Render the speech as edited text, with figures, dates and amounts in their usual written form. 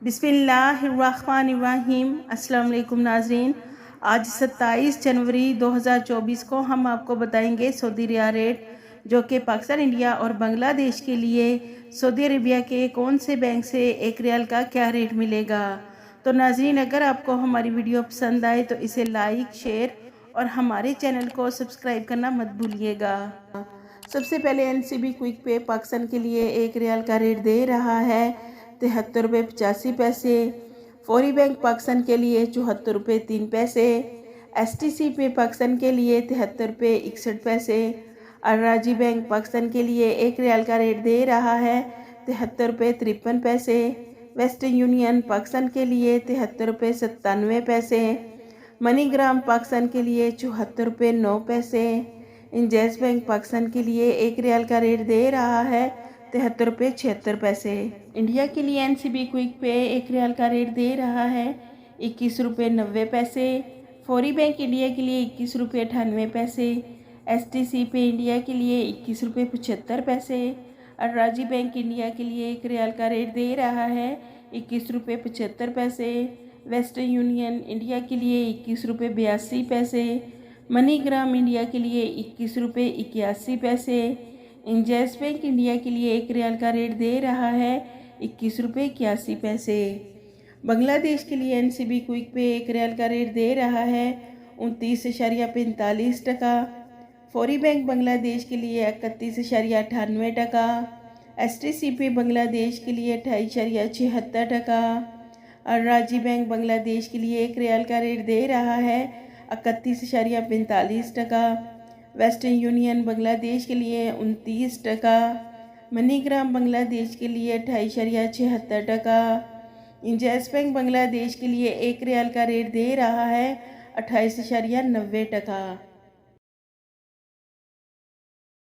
बिस्मिल्लाहिर्रहमानिर्रहीम। अस्सलाम वालेकुम नाज़रीन। आज 27 जनवरी 2024 को हम आपको बताएंगे सऊदी रियाल रेट, जो कि पाकिस्तान, इंडिया और बांग्लादेश के लिए सऊदी अरेबिया के कौन से बैंक से एक रियाल का क्या रेट मिलेगा। तो नाज़रीन, अगर आपको हमारी वीडियो पसंद आए तो इसे लाइक, शेयर और हमारे चैनल को सब्सक्राइब करना मत भूलिएगा। सबसे पहले NCB क्विक पे पाकिस्तान के लिए एक रियाल का रेट दे रहा है 73 रुपये 85 पैसे। फौरी बैंक पाकिस्तान के लिए 74 रुपये 3 पैसे। STC पे पाकिस्तान के लिए 73 रुपये 61 पैसे। अराजी बैंक पाकिस्तान के लिए एक रियाल का रेट दे रहा है 73 रुपये 53 पैसे। वेस्टर्न यूनियन पाकिस्तान के लिए 73 रुपये 97 पैसे। मनीग्राम पाकिस्तान के लिए 74 रुपये 9 पैसे। इंजैस बैंक पाकिस्तान के लिए एक रियाल का रेट दे रहा है 73 रुपये 76 पैसे। इंडिया के लिए NCB क्विक पे एक रियाल का रेट दे रहा है 21 रुपये 90 पैसे। फौरी बैंक इंडिया के लिए 21 रुपये 98 पैसे। STC पे इंडिया के लिए 21 रुपये 75 पैसे। अराजी बैंक इंडिया के लिए एक रियाल का रेट दे रहा है 21 रुपये 75 पैसे। वेस्टर्न यूनियन इंडिया के लिए 21 रुपये 82 पैसे। मनीग्राम इंडिया के लिए 21 रुपये 81 पैसे। इंजैस बैंक इंडिया के लिए एक रियाल का रेट दे रहा है 21 रुपये 81 पैसे। बांग्लादेश के लिए NCB क्विक पे एक रियाल का रेट दे रहा है 29.45 टका। फौरी बैंक बांग्लादेश के लिए 31.98 टका। STC पे बांग्लादेश के लिए 28.76 टका। अराजी बैंक बांग्लादेश के लिए एक रियाल का रेट दे रहा है 31.45 टका। वेस्टर्न यूनियन बांग्लादेश के लिए 29 टका। मनीग्राम बांग्लादेश के लिए 28.76 टका। इंजैस बैंक बांग्लादेश के लिए एक रियाल का रेट दे रहा है 28.90 टका।